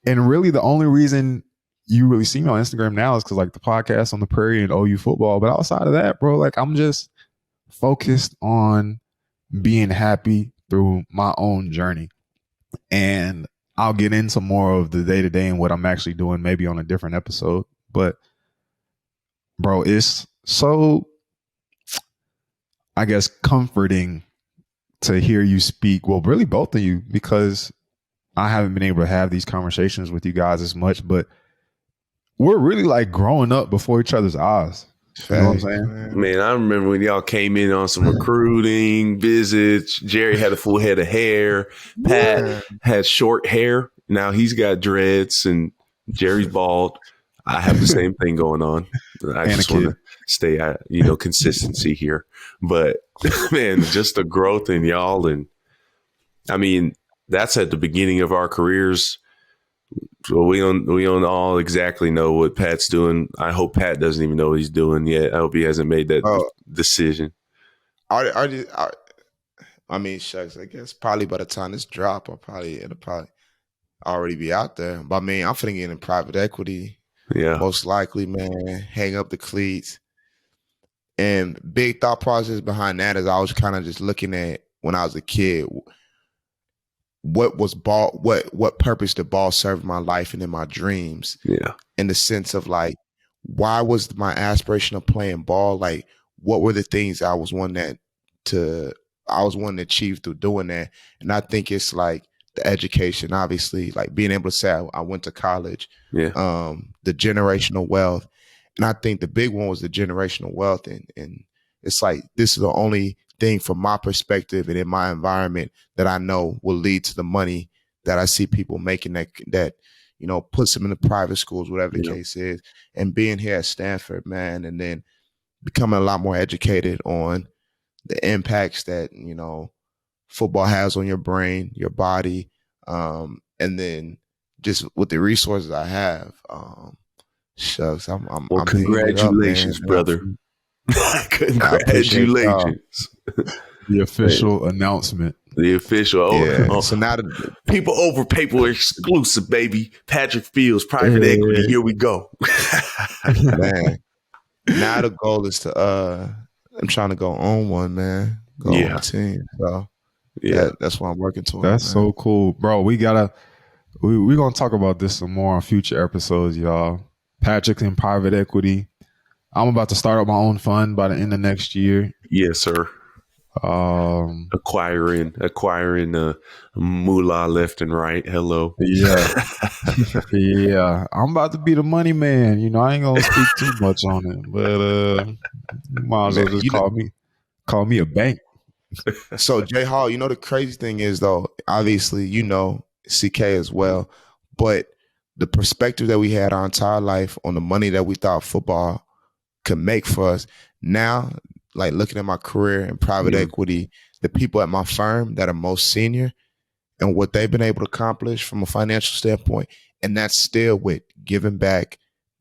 and really the only reason you really see me on Instagram now is because, like, the podcast on the Prairie and OU football. But outside of that, bro, like, I'm just focused on being happy through my own journey. And I'll get into more of the day to day and what I'm actually doing maybe on a different episode. But bro, it's so, I guess, comforting to hear you speak. Well, really both of you, because I haven't been able to have these conversations with you guys as much, but we're really like growing up before each other's eyes. You know what I'm saying? Man, I remember when y'all came in on some recruiting visits. Jerry had a full head of hair. Pat had short hair. Now he's got dreads, and Jerry's bald. I have the same thing going on. I just want to stay at, consistency here. But man, just the growth in y'all. And I mean, that's at the beginning of our careers. So we don't all exactly know what Pat's doing. I hope Pat doesn't even know what he's doing yet. I hope he hasn't made that decision. I mean, shucks, I guess probably by the time this drop, it'll probably already be out there. But I mean, I'm finna get in private equity. Yeah. Most likely, man. Hang up the cleats. And big thought process behind that is I was kind of just looking at when I was a kid, what purpose did ball serve in my life and in my dreams? Yeah. In the sense of like, why was my aspiration of playing ball? Like, what were the things I was wanting to achieve through doing that? And I think it's like the education, obviously, like being able to say I went to college, Yeah. the generational wealth. And I think the big one was the generational wealth. And it's like, this is the only thing from my perspective and in my environment that I know will lead to the money that I see people making that, puts them in the private schools, whatever the case is. And being here at Stanford, man, and then becoming a lot more educated on the impacts that, football has on your brain, your body, and then just with the resources I have, shucks, Well, I'm hanging it up, man. congratulations, brother. I appreciate y'all. Congratulations. The official announcement. The official. Yeah. So now people over paper exclusive, baby. Patrick Fields, private equity. Here we go. man. Now the goal is to I'm trying to go on one, man. Go on the team. So that's what I'm working towards. That's so cool, bro. We're gonna talk about this some more on future episodes, y'all. Patrick in private equity. I'm about to start up my own fund by the end of next year. Yes, sir. Acquiring moolah left and right. Hello. Yeah. Yeah. I'm about to be the money man. I ain't gonna speak too much on it, but you might as well just call me a bank. So Jay Hall, the crazy thing is though, obviously, CK as well, but the perspective that we had our entire life on the money that we thought football could make for us. Now, like looking at my career in private equity, the people at my firm that are most senior and what they've been able to accomplish from a financial standpoint, and that's still with giving back,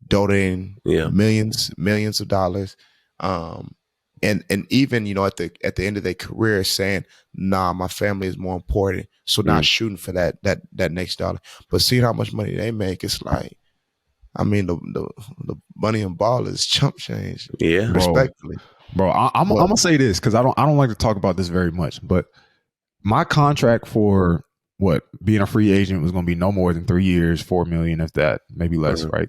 donating millions of dollars, and even at the end of their career saying, nah, my family is more important, so not shooting for that next dollar, but seeing how much money they make, it's like, I mean, the money and ball is chump change. Yeah, respectfully, bro. I'm gonna say this because I don't like to talk about this very much, but my contract for being a free agent was going to be no more than 3 years, $4 million, if that, maybe less, right?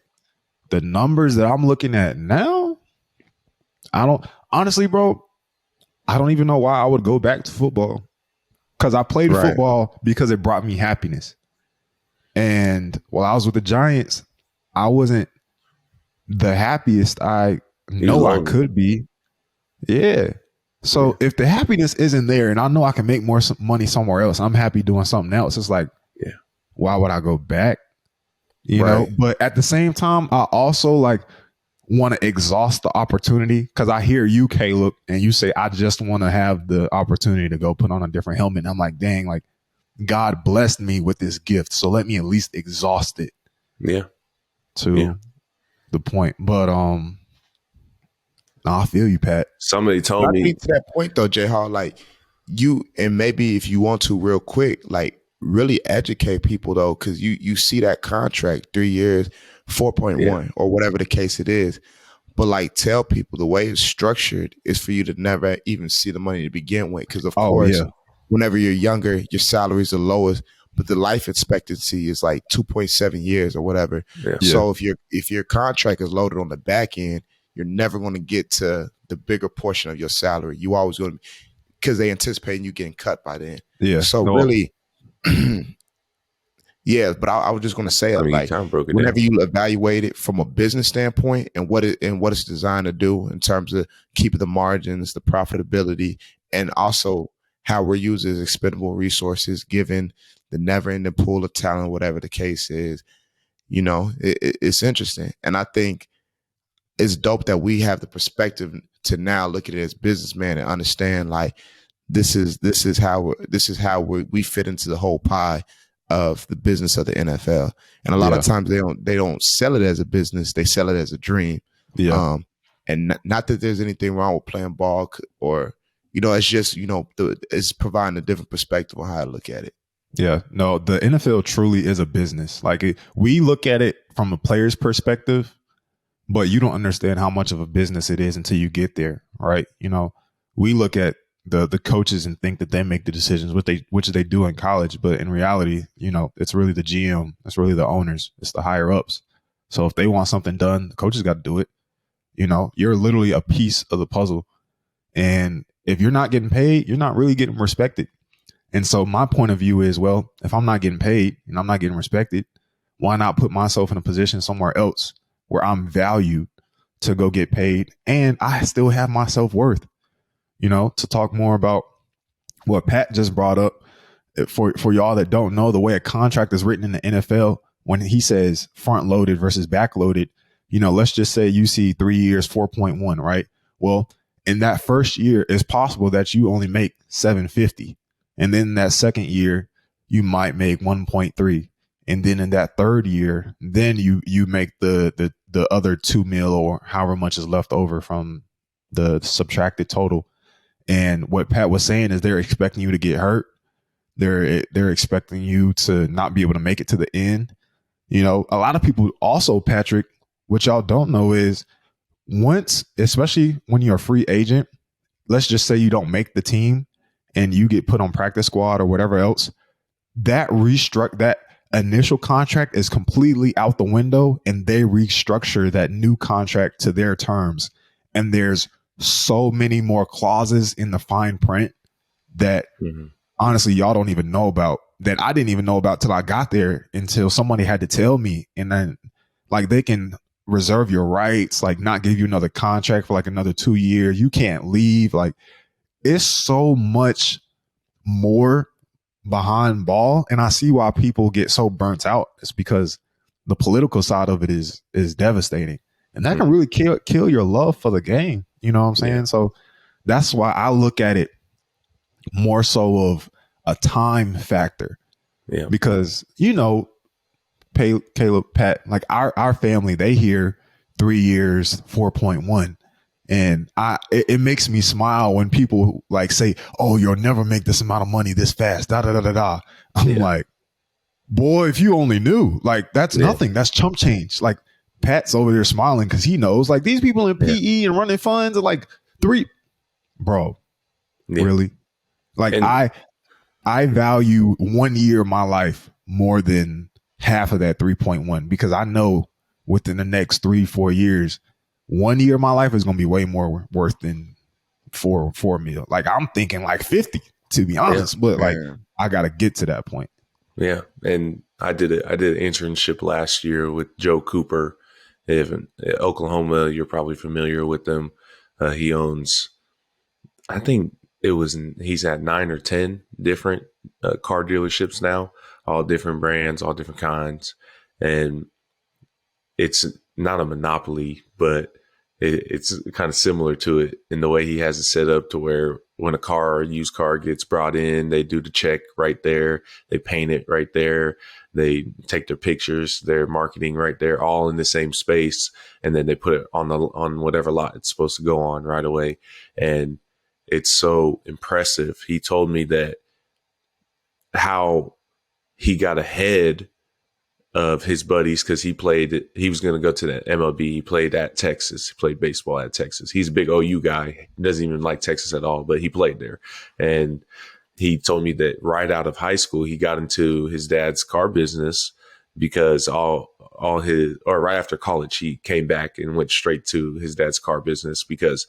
The numbers that I'm looking at now, honestly, bro, I don't even know why I would go back to football, because I played football because it brought me happiness. And while I was with the Giants, I wasn't the happiest I know I could be. Yeah. So if the happiness isn't there and I know I can make more money somewhere else, I'm happy doing something else. It's like, why would I go back? You know, but at the same time, I also want to exhaust the opportunity, because I hear you, Caleb, and you say, I just want to have the opportunity to go put on a different helmet. And I'm like, dang, God blessed me with this gift, so let me at least exhaust it. Yeah. To the point. But I feel you, Pat. Somebody told me to that point though, Jay Hall, you, and maybe if you want to real quick, really educate people though, because you see that contract 3 years, 4.1 or whatever the case it is. But tell people the way it's structured is for you to never even see the money to begin with. Because of course, whenever you're younger, your salary is the lowest, but the life expectancy is 2.7 years or whatever. Yeah. So if your contract is loaded on the back end, you're never going to get to the bigger portion of your salary. You always going to, because they anticipate you getting cut by then. Yeah. So really, but I was just going to say, whenever you evaluate it from a business standpoint and what it's designed to do in terms of keeping the margins, the profitability, and also how we're using as expendable resources, given the never-ending pool of talent, whatever the case is, it's interesting. And I think it's dope that we have the perspective to now look at it as businessmen and understand this is how we fit into the whole pie of the business of the NFL. And a lot of times they don't sell it as a business, they sell it as a dream. Yeah. And not that there's anything wrong with playing ball or, it's just, it's providing a different perspective on how to look at it. Yeah, no, the NFL truly is a business. We look at it from a player's perspective, but you don't understand how much of a business it is until you get there, right? We look at the coaches and think that they make the decisions, which they do in college, but in reality, it's really the GM, it's really the owners, it's the higher ups. So if they want something done, the coaches got to do it. You're literally a piece of the puzzle, and if you're not getting paid, you're not really getting respected. And so my point of view is, well, if I'm not getting paid and I'm not getting respected, why not put myself in a position somewhere else where I'm valued to go get paid and I still have my self-worth? To talk more about what Pat just brought up, for y'all that don't know, the way a contract is written in the NFL, when he says front loaded versus back loaded, let's just say you see 3 years, 4.1, right? Well, in that first year, it's possible that you only make 750. And then that second year, you might make 1.3. And then in that third year, then you make the other 2 mil or however much is left over from the subtracted total. And what Pat was saying is they're expecting you to get hurt. They're expecting you to not be able to make it to the end. A lot of people also, Patrick, what y'all don't know is once, especially when you're a free agent, let's just say you don't make the team and you get put on practice squad or whatever else, that initial contract is completely out the window and they restructure that new contract to their terms. And there's so many more clauses in the fine print that honestly y'all don't even know about, that I didn't even know about till I got there, until somebody had to tell me. And then like they can reserve your rights, like not give you another contract for like another 2 years. You can't leave. Like it's so much more behind ball. And I see why people get so burnt out. It's because the political side of it is devastating. And that can really kill your love for the game. You know what I'm saying? Yeah. So that's why I look at it more so of a time factor. Yeah. Because, Caleb, Pat, like our family, they hear 3 years, 4.1. And it makes me smile when people like say, oh, you'll never make this amount of money this fast. Da, da, da, da, da. I'm like, boy, if you only knew, like, that's nothing. That's chump change. Like Pat's over there smiling because he knows like these people in PE and running funds are like bro, really? Like I value 1 year of my life more than half of that 3.1, because I know within the next 3-4 years, 1 year of my life is going to be way more worth than 4 mil. Like I'm thinking like 50, to be honest, but like I got to get to that point. Yeah. And I did an internship last year with Joe Cooper in Oklahoma. You're probably familiar with them. He owns, I think he's at 9 or 10 different car dealerships now, all different brands, all different kinds. And it's not a monopoly, but it's kind of similar to it in the way he has it set up, to where when a used car gets brought in, they do the check right there. They paint it right there. They take their pictures, their marketing right there, all in the same space. And then they put it on whatever lot it's supposed to go on right away. And it's so impressive. He told me that how he got ahead of his buddies, because he was going to go to the MLB. He played at Texas. He played baseball at Texas. He's a big OU guy. He doesn't even like Texas at all, but he played there. And he told me that right out of high school, he got into his dad's car business, because right after college, he came back and went straight to his dad's car business, because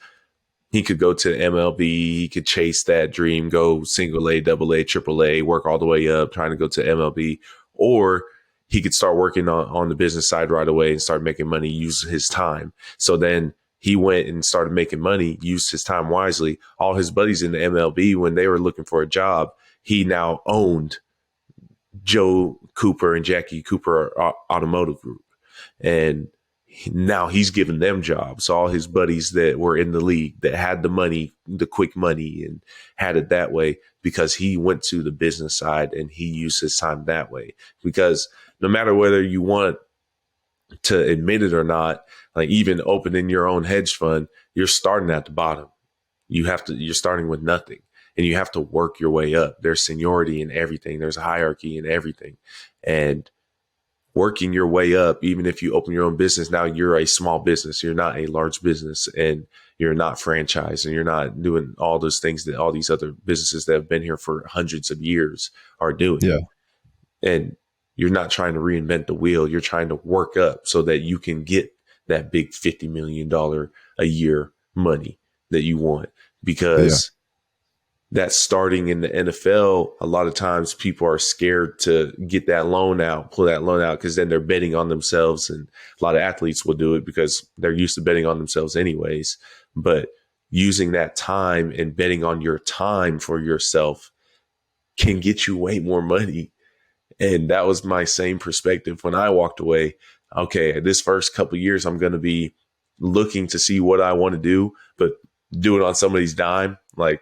he could go to MLB, he could chase that dream, go single A, double A, triple A, work all the way up, trying to go to MLB, or he could start working on the business side right away and start making money, use his time. So then he went and started making money, used his time wisely. All his buddies in the MLB, when they were looking for a job, he now owned Joe Cooper and Jackie Cooper Automotive Group. And now he's giving them jobs. All his buddies that were in the league that had the money, the quick money, and had it that way, because he went to the business side and he used his time that way. Because no matter whether you want to admit it or not, like even opening your own hedge fund, you're starting at the bottom. You're starting with nothing, and you have to work your way up. There's seniority in everything. There's a hierarchy in everything. And working your way up, even if you open your own business, now you're a small business. You're not a large business, and you're not franchised, and you're not doing all those things that all these other businesses that have been here for hundreds of years are doing. Yeah. And you're not trying to reinvent the wheel. You're trying to work up so that you can get that big $50 million a year money that you want, because that starting in the NFL, a lot of times people are scared to get that loan out, pull that loan out, because then they're betting on themselves. And a lot of athletes will do it because they're used to betting on themselves anyways. But using that time and betting on your time for yourself can get you way more money. And that was my same perspective when I walked away. Okay, this first couple of years, I'm going to be looking to see what I want to do, but do it on somebody's dime. Like,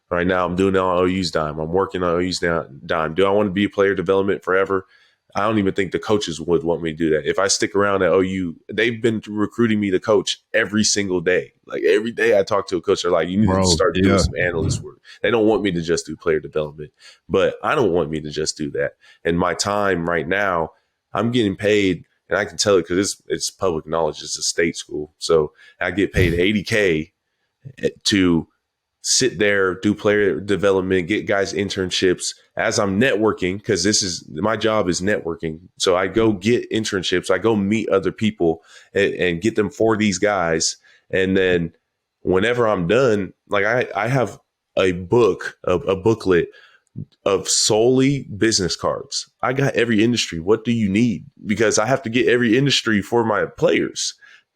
right now, I'm doing it on OU's dime. I'm working on OU's dime. Do I want to be a player development forever? I don't even think the coaches would want me to do that. If I stick around at OU, they've been recruiting me to coach every single day. Like every day I talk to a coach, they're like, you need to start doing some analyst work. They don't want me to just do player development, but I don't want me to just do that. And my time right now, I'm getting paid, and I can tell it because it's public knowledge. It's a state school. So I get paid $80K to sit there, do player development, get guys internships as I'm networking, because this is my job is networking. So I go get internships, I go meet other people and get them for these guys. And then whenever I'm done, like I have a booklet of solely business cards. I got every industry. What do you need? Because I have to get every industry for my players.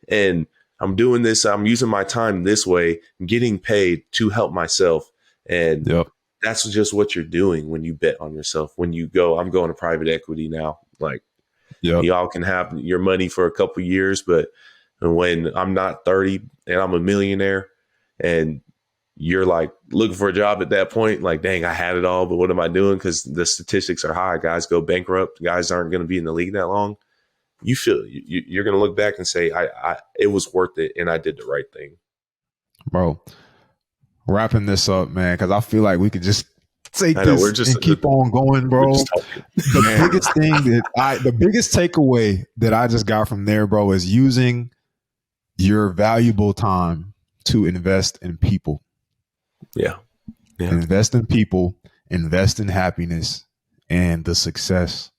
And I'm doing this. I'm using my time this way, getting paid to help myself. And that's just what you're doing when you bet on yourself. When you go, I'm going to private equity now. Like y'all can have your money for a couple of years, but when I'm not 30 and I'm a millionaire and you're like looking for a job at that point, like, dang, I had it all, but what am I doing? Because the statistics are high. Guys go bankrupt. Guys aren't going to be in the league that long. You feel you're going to look back and say, I it was worth it and I did the right thing. Bro, wrapping this up, man, because I feel like we could just take this and keep on going, bro. The biggest takeaway that I just got from there, bro, is using your valuable time to invest in people. Yeah. Invest in people, invest in happiness, and the success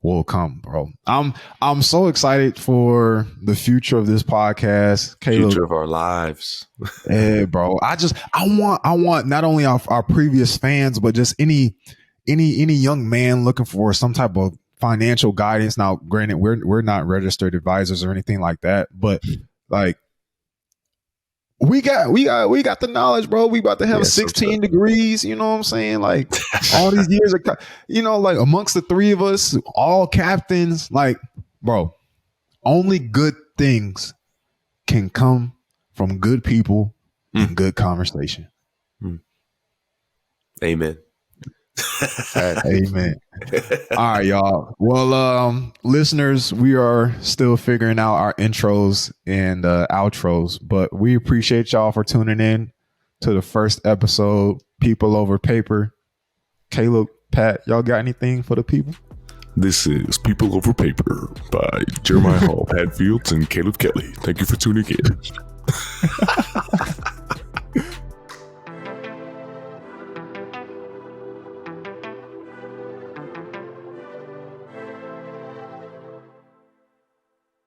will come, bro. I'm so excited for the future of this podcast, Caleb. Future of our lives. Yeah, bro. I want not only our previous fans, but just any young man looking for some type of financial guidance. Now, granted, we're not registered advisors or anything like that, but like we got the knowledge, bro. We about to have 16 degrees. You know what I'm saying? Like all these years of, like amongst the three of us, all captains, like, bro, only good things can come from good people and good conversation. Amen. Amen. All right, y'all. Well, listeners, we are still figuring out our intros and outros, but we appreciate y'all for tuning in to the first episode, People Over Paper. Caleb, Pat, y'all got anything for the people? This is People Over Paper by Jeremiah Hall, Pat Fields, and Caleb Kelly. Thank you for tuning in.